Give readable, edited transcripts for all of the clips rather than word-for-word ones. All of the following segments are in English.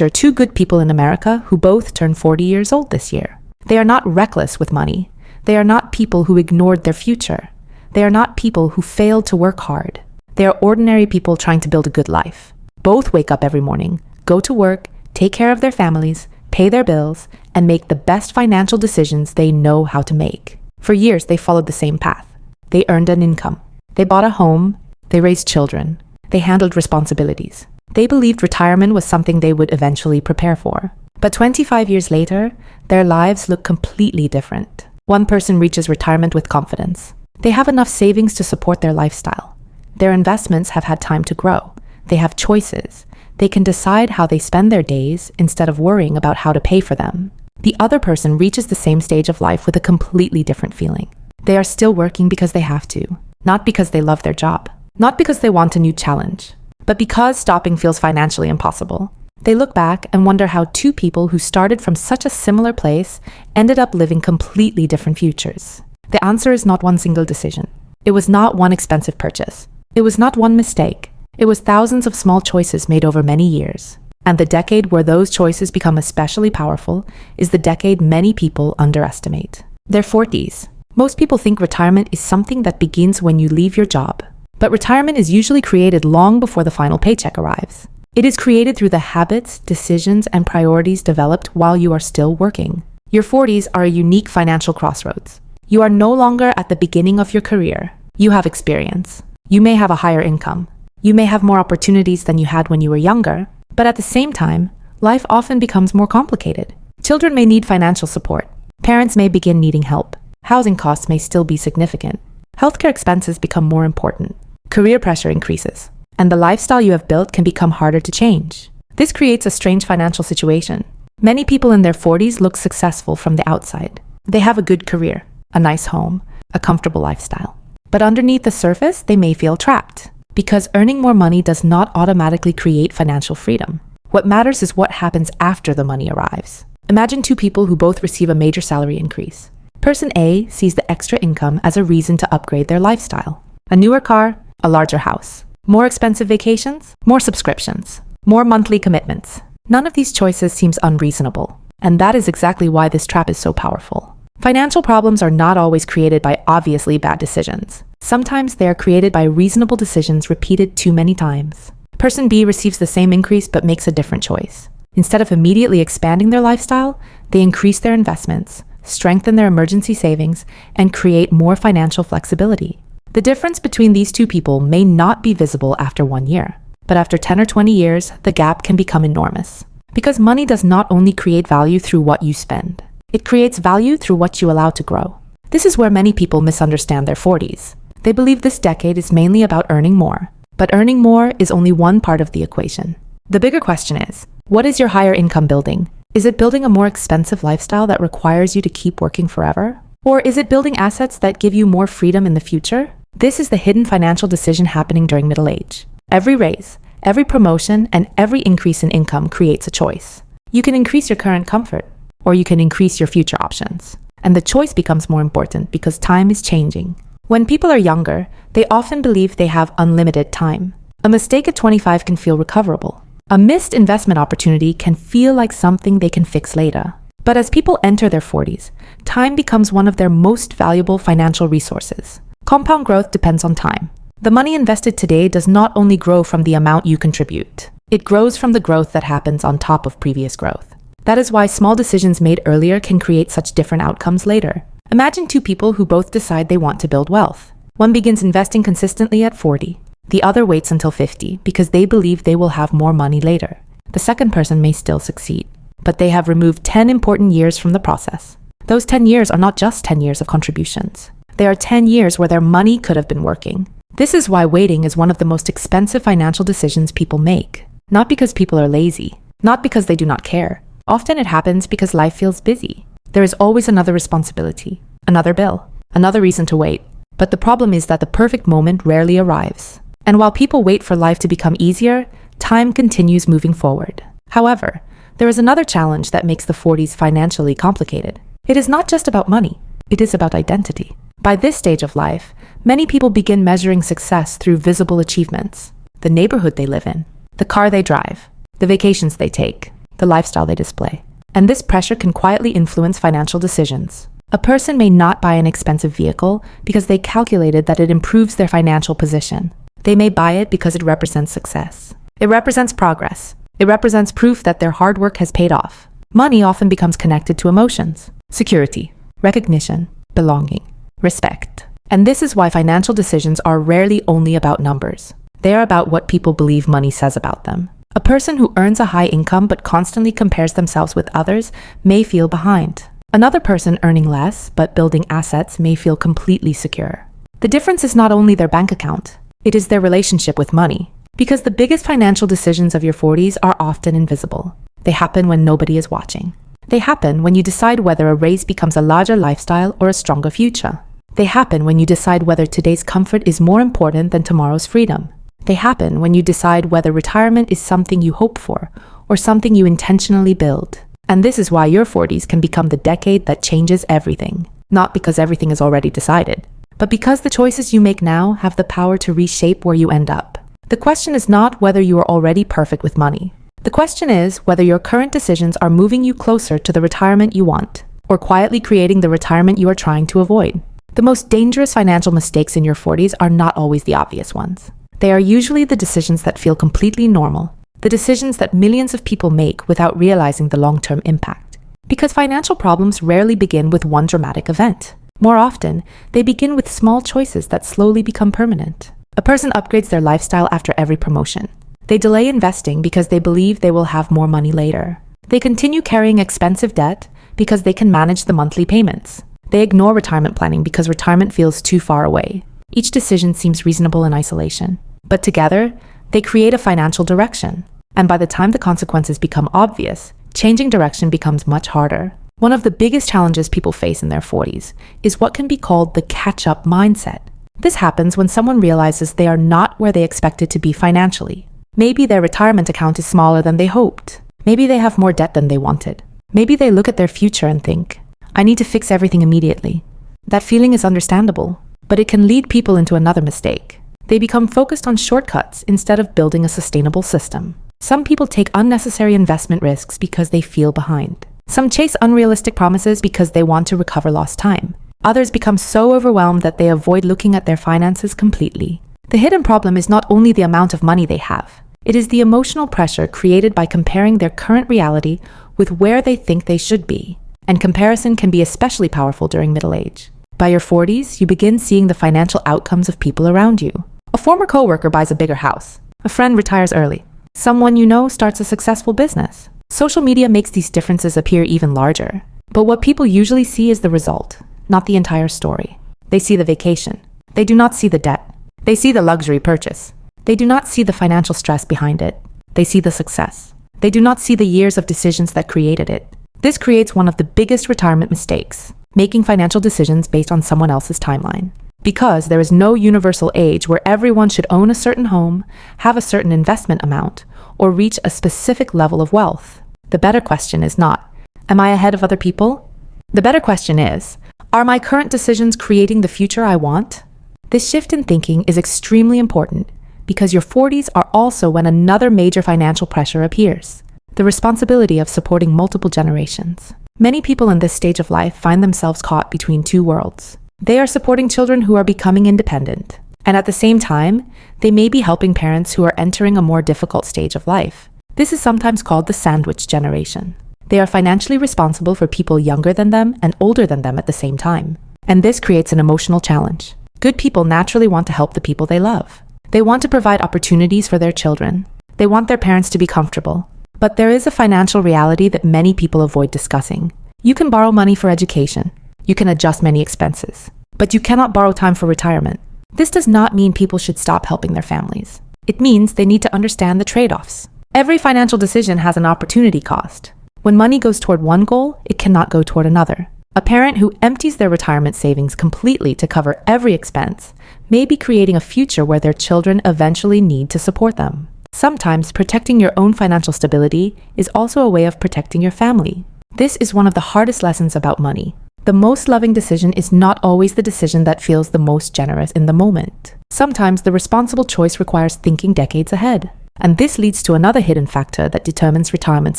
Picture two good people in America who both turn 40 years old this year. They are not reckless with money. They are not people who ignored their future. They are not people who failed to work hard. They are ordinary people trying to build a good life. Both wake up every morning, go to work, take care of their families, pay their bills, and make the best financial decisions they know how to make. For years, they followed the same path. They earned an income. They bought a home. They raised children. They handled responsibilities. They believed retirement was something they would eventually prepare for. But 25 years later, their lives look completely different. One person reaches retirement with confidence. They have enough savings to support their lifestyle. Their investments have had time to grow. They have choices. They can decide how they spend their days instead of worrying about how to pay for them. The other person reaches the same stage of life with a completely different feeling. They are still working because they have to, not because they love their job, not because they want a new challenge, but because stopping feels financially impossible. They look back and wonder how two people who started from such a similar place ended up living completely different futures. The answer is not one single decision. It was not one expensive purchase. It was not one mistake. It was thousands of small choices made over many years. And the decade where those choices become especially powerful is the decade many people underestimate. Their 40s. Most people think retirement is something that begins when you leave your job. But retirement is usually created long before the final paycheck arrives. It is created through the habits, decisions, and priorities developed while you are still working. Your 40s are a unique financial crossroads. You are no longer at the beginning of your career. You have experience. You may have a higher income. You may have more opportunities than you had when you were younger. But at the same time, life often becomes more complicated. Children may need financial support. Parents may begin needing help. Housing costs may still be significant. Healthcare expenses become more important. Career pressure increases. And the lifestyle you have built can become harder to change. This creates a strange financial situation. Many people in their 40s look successful from the outside. They have a good career, a nice home, a comfortable lifestyle. But underneath the surface, they may feel trapped. Because earning more money does not automatically create financial freedom. What matters is what happens after the money arrives. Imagine two people who both receive a major salary increase. Person A sees the extra income as a reason to upgrade their lifestyle. A newer car, a larger house. More expensive vacations, more subscriptions, more monthly commitments. None of these choices seems unreasonable. And that is exactly why this trap is so powerful. Financial problems are not always created by obviously bad decisions. Sometimes they are created by reasonable decisions repeated too many times. Person B receives the same increase but makes a different choice. Instead of immediately expanding their lifestyle, they increase their investments, strengthen their emergency savings, and create more financial flexibility. The difference between these two people may not be visible after 1 year, but after 10 or 20 years, the gap can become enormous. Because money does not only create value through what you spend, it creates value through what you allow to grow. This is where many people misunderstand their 40s. They believe this decade is mainly about earning more, but earning more is only one part of the equation. The bigger question is, what is your higher income building? Is it building a more expensive lifestyle that requires you to keep working forever? Or is it building assets that give you more freedom in the future? This is the hidden financial decision happening during middle age. Every raise, every promotion, and every increase in income creates a choice. You can increase your current comfort, or you can increase your future options. And the choice becomes more important because time is changing. When people are younger, they often believe they have unlimited time. A mistake at 25 can feel recoverable. A missed investment opportunity can feel like something they can fix later. But as people enter their 40s, time becomes one of their most valuable financial resources. Compound growth depends on time. The money invested today does not only grow from the amount you contribute. It grows from the growth that happens on top of previous growth. That is why small decisions made earlier can create such different outcomes later. Imagine two people who both decide they want to build wealth. One begins investing consistently at 40. The other waits until 50 because they believe they will have more money later. The second person may still succeed, but they have removed 10 important years from the process. Those 10 years are not just 10 years of contributions. They are 10 years where their money could have been working. This is why waiting is one of the most expensive financial decisions people make. Not because people are lazy, not because they do not care. Often it happens because life feels busy. There is always another responsibility, another bill, another reason to wait. But the problem is that the perfect moment rarely arrives. And while people wait for life to become easier, time continues moving forward. However, there is another challenge that makes the 40s financially complicated. It is not just about money, it is about identity. By this stage of life, many people begin measuring success through visible achievements. The neighborhood they live in, the car they drive, the vacations they take, the lifestyle they display. And this pressure can quietly influence financial decisions. A person may not buy an expensive vehicle because they calculated that it improves their financial position. They may buy it because it represents success. It represents progress. It represents proof that their hard work has paid off. Money often becomes connected to emotions, security, recognition, belonging, respect. And this is why financial decisions are rarely only about numbers. They are about what people believe money says about them. A person who earns a high income but constantly compares themselves with others may feel behind. Another person earning less but building assets may feel completely secure. The difference is not only their bank account, it is their relationship with money. Because the biggest financial decisions of your 40s are often invisible. They happen when nobody is watching. They happen when you decide whether a raise becomes a larger lifestyle or a stronger future. They happen when you decide whether today's comfort is more important than tomorrow's freedom. They happen when you decide whether retirement is something you hope for or something you intentionally build. And this is why your 40s can become the decade that changes everything. Not because everything is already decided, but because the choices you make now have the power to reshape where you end up. The question is not whether you are already perfect with money. The question is whether your current decisions are moving you closer to the retirement you want, or quietly creating the retirement you are trying to avoid. The most dangerous financial mistakes in your 40s are not always the obvious ones. They are usually the decisions that feel completely normal, the decisions that millions of people make without realizing the long-term impact. Because financial problems rarely begin with one dramatic event. More often, they begin with small choices that slowly become permanent. A person upgrades their lifestyle after every promotion. They delay investing because they believe they will have more money later. They continue carrying expensive debt because they can manage the monthly payments. They ignore retirement planning because retirement feels too far away. Each decision seems reasonable in isolation. But together, they create a financial direction. And by the time the consequences become obvious, changing direction becomes much harder. One of the biggest challenges people face in their 40s is what can be called the catch-up mindset. This happens when someone realizes they are not where they expected to be financially. Maybe their retirement account is smaller than they hoped. Maybe they have more debt than they wanted. Maybe they look at their future and think, I need to fix everything immediately. That feeling is understandable, but it can lead people into another mistake. They become focused on shortcuts instead of building a sustainable system. Some people take unnecessary investment risks because they feel behind. Some chase unrealistic promises because they want to recover lost time. Others become so overwhelmed that they avoid looking at their finances completely. The hidden problem is not only the amount of money they have. It is the emotional pressure created by comparing their current reality with where they think they should be. And comparison can be especially powerful during middle age. By your 40s, you begin seeing the financial outcomes of people around you. A former coworker buys a bigger house. A friend retires early. Someone you know starts a successful business. Social media makes these differences appear even larger. But what people usually see is the result, not the entire story. They see the vacation. They do not see the debt. They see the luxury purchase. They do not see the financial stress behind it. They see the success. They do not see the years of decisions that created it. This creates one of the biggest retirement mistakes, making financial decisions based on someone else's timeline. Because there is no universal age where everyone should own a certain home, have a certain investment amount, or reach a specific level of wealth. The better question is not, am I ahead of other people? The better question is, are my current decisions creating the future I want? This shift in thinking is extremely important because your 40s are also when another major financial pressure appears, the responsibility of supporting multiple generations. Many people in this stage of life find themselves caught between two worlds. They are supporting children who are becoming independent, and at the same time, they may be helping parents who are entering a more difficult stage of life. This is sometimes called the sandwich generation. They are financially responsible for people younger than them and older than them at the same time. And this creates an emotional challenge. Good people naturally want to help the people they love. They want to provide opportunities for their children. They want their parents to be comfortable. But there is a financial reality that many people avoid discussing. You can borrow money for education. You can adjust many expenses. But you cannot borrow time for retirement. This does not mean people should stop helping their families. It means they need to understand the trade-offs. Every financial decision has an opportunity cost. When money goes toward one goal, it cannot go toward another. A parent who empties their retirement savings completely to cover every expense may be creating a future where their children eventually need to support them. Sometimes protecting your own financial stability is also a way of protecting your family. This is one of the hardest lessons about money. The most loving decision is not always the decision that feels the most generous in the moment. Sometimes the responsible choice requires thinking decades ahead. And this leads to another hidden factor that determines retirement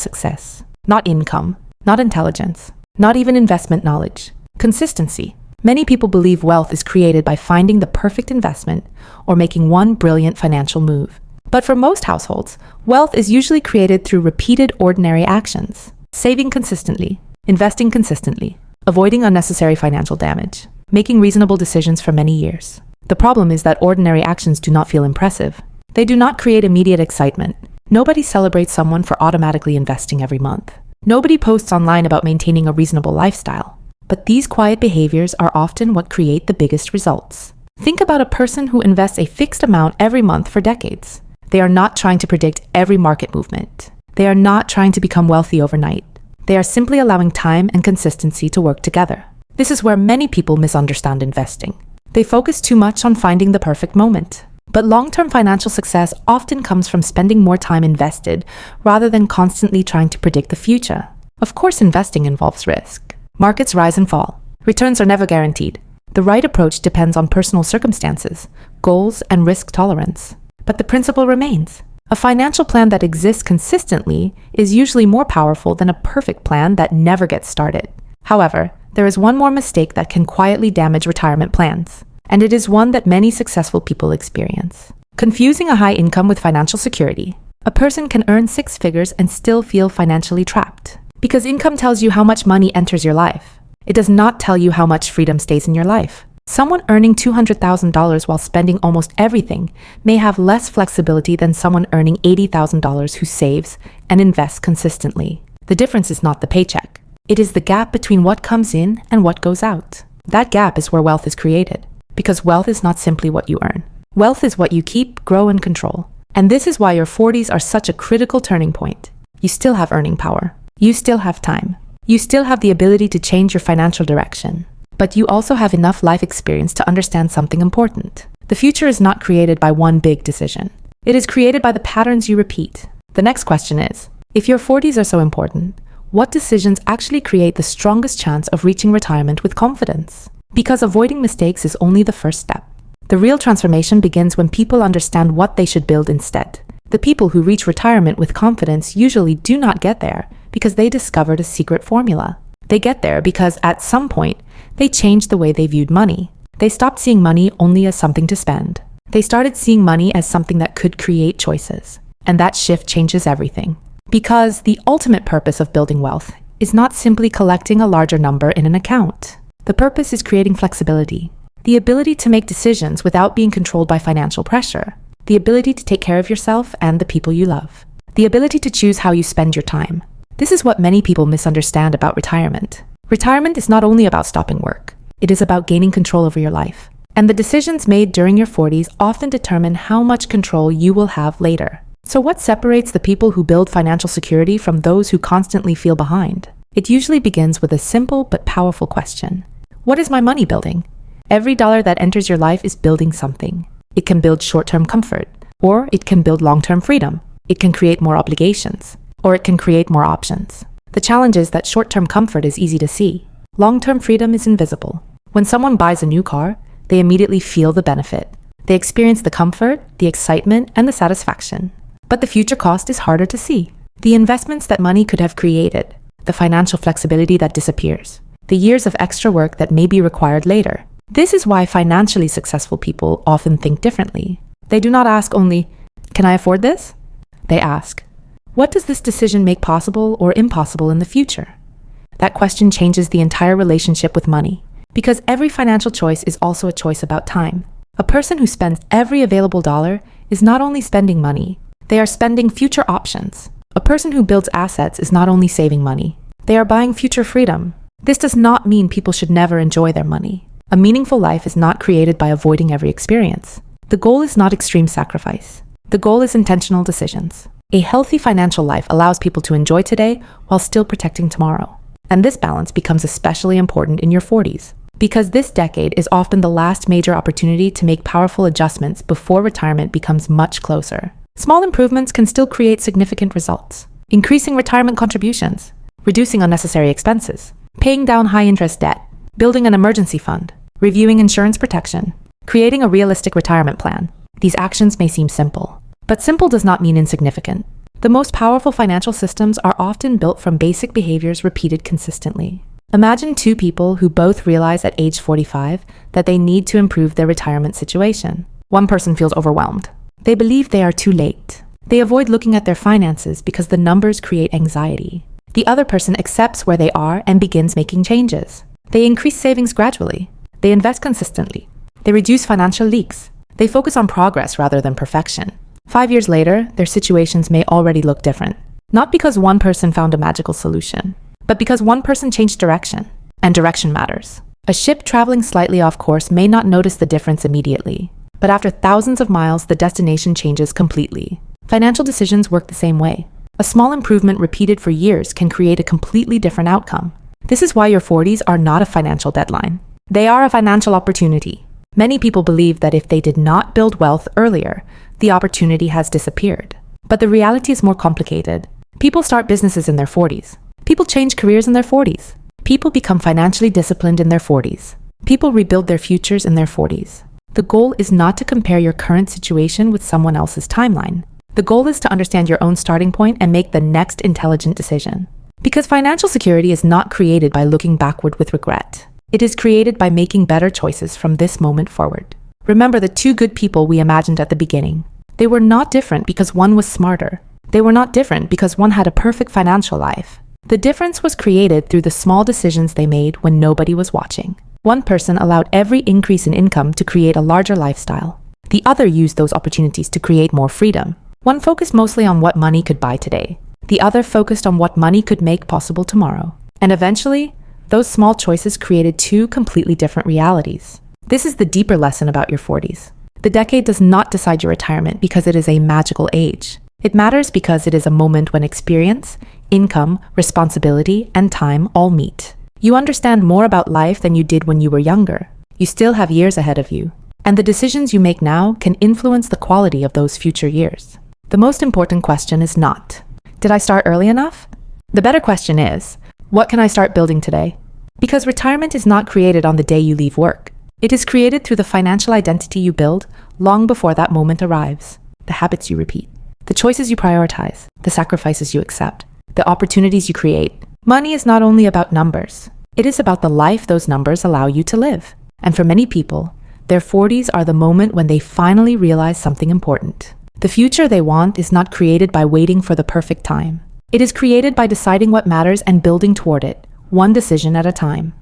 success. Not income, not intelligence, not even investment knowledge. Consistency. Many people believe wealth is created by finding the perfect investment or making one brilliant financial move. But for most households, wealth is usually created through repeated ordinary actions. Saving consistently, investing consistently, avoiding unnecessary financial damage, making reasonable decisions for many years. The problem is that ordinary actions do not feel impressive. They do not create immediate excitement. Nobody celebrates someone for automatically investing every month. Nobody posts online about maintaining a reasonable lifestyle. But these quiet behaviors are often what create the biggest results. Think about a person who invests a fixed amount every month for decades. They are not trying to predict every market movement. They are not trying to become wealthy overnight. They are simply allowing time and consistency to work together. This is where many people misunderstand investing. They focus too much on finding the perfect moment. But long-term financial success often comes from spending more time invested rather than constantly trying to predict the future. Of course, investing involves risk. Markets rise and fall. Returns are never guaranteed. The right approach depends on personal circumstances, goals, and risk tolerance. But the principle remains. A financial plan that exists consistently is usually more powerful than a perfect plan that never gets started. However, there is one more mistake that can quietly damage retirement plans, and it is one that many successful people experience. Confusing a high income with financial security. A person can earn 6 figures and still feel financially trapped. Because income tells you how much money enters your life. It does not tell you how much freedom stays in your life. Someone earning $200,000 while spending almost everything may have less flexibility than someone earning $80,000 who saves and invests consistently. The difference is not the paycheck. It is the gap between what comes in and what goes out. That gap is where wealth is created. Because wealth is not simply what you earn. Wealth is what you keep, grow, and control. And this is why your 40s are such a critical turning point. You still have earning power. You still have time. You still have the ability to change your financial direction. But you also have enough life experience to understand something important. The future is not created by one big decision. It is created by the patterns you repeat. The next question is, if your 40s are so important, what decisions actually create the strongest chance of reaching retirement with confidence? Because avoiding mistakes is only the first step. The real transformation begins when people understand what they should build instead. The people who reach retirement with confidence usually do not get there because they discovered a secret formula. They get there because at some point, they changed the way they viewed money. They stopped seeing money only as something to spend. They started seeing money as something that could create choices. And that shift changes everything. Because the ultimate purpose of building wealth is not simply collecting a larger number in an account. The purpose is creating flexibility, the ability to make decisions without being controlled by financial pressure, the ability to take care of yourself and the people you love, the ability to choose how you spend your time. This is what many people misunderstand about retirement. Retirement is not only about stopping work. It is about gaining control over your life. And the decisions made during your 40s often determine how much control you will have later. So what separates the people who build financial security from those who constantly feel behind? It usually begins with a simple but powerful question. What is my money building? Every dollar that enters your life is building something. It can build short-term comfort, or it can build long-term freedom. It can create more obligations, or it can create more options. The challenge is that short-term comfort is easy to see. Long-term freedom is invisible. When someone buys a new car, they immediately feel the benefit. They experience the comfort, the excitement, and the satisfaction. But the future cost is harder to see. The investments that money could have created, the financial flexibility that disappears, the years of extra work that may be required later. This is why financially successful people often think differently. They do not ask only, "Can I afford this?" They ask, "What does this decision make possible or impossible in the future?" That question changes the entire relationship with money, because every financial choice is also a choice about time. A person who spends every available dollar is not only spending money, they are spending future options. A person who builds assets is not only saving money, they are buying future freedom. This does not mean people should never enjoy their money. A meaningful life is not created by avoiding every experience. The goal is not extreme sacrifice. The goal is intentional decisions. A healthy financial life allows people to enjoy today while still protecting tomorrow. And this balance becomes especially important in your 40s, because this decade is often the last major opportunity to make powerful adjustments before retirement becomes much closer. Small improvements can still create significant results. Increasing retirement contributions, reducing unnecessary expenses, paying down high-interest debt, building an emergency fund, reviewing insurance protection, creating a realistic retirement plan. These actions may seem simple, but simple does not mean insignificant. The most powerful financial systems are often built from basic behaviors repeated consistently. Imagine two people who both realize at age 45 that they need to improve their retirement situation. One person feels overwhelmed. They believe they are too late. They avoid looking at their finances because the numbers create anxiety. The other person accepts where they are and begins making changes. They increase savings gradually. They invest consistently. They reduce financial leaks. They focus on progress rather than perfection. 5 years later, their situations may already look different. Not because one person found a magical solution, but because one person changed direction. And direction matters. A ship traveling slightly off course may not notice the difference immediately, but after thousands of miles, the destination changes completely. Financial decisions work the same way. A small improvement repeated for years can create a completely different outcome. This is why your 40s are not a financial deadline. They are a financial opportunity. Many people believe that if they did not build wealth earlier, the opportunity has disappeared. But the reality is more complicated. People start businesses in their 40s. People change careers in their 40s. People become financially disciplined in their 40s. People rebuild their futures in their 40s. The goal is not to compare your current situation with someone else's timeline. The goal is to understand your own starting point and make the next intelligent decision. Because financial security is not created by looking backward with regret. It is created by making better choices from this moment forward. Remember the two good people we imagined at the beginning. They were not different because one was smarter. They were not different because one had a perfect financial life. The difference was created through the small decisions they made when nobody was watching. One person allowed every increase in income to create a larger lifestyle. The other used those opportunities to create more freedom. One focused mostly on what money could buy today. The other focused on what money could make possible tomorrow. And eventually, those small choices created two completely different realities. This is the deeper lesson about your 40s. The decade does not decide your retirement because it is a magical age. It matters because it is a moment when experience, income, responsibility, and time all meet. You understand more about life than you did when you were younger. You still have years ahead of you. And the decisions you make now can influence the quality of those future years. The most important question is not, did I start early enough? The better question is, what can I start building today? Because retirement is not created on the day you leave work. It is created through the financial identity you build long before that moment arrives. The habits you repeat, the choices you prioritize, the sacrifices you accept, the opportunities you create. Money is not only about numbers. It is about the life those numbers allow you to live. And for many people, their 40s are the moment when they finally realize something important. The future they want is not created by waiting for the perfect time. It is created by deciding what matters and building toward it, one decision at a time.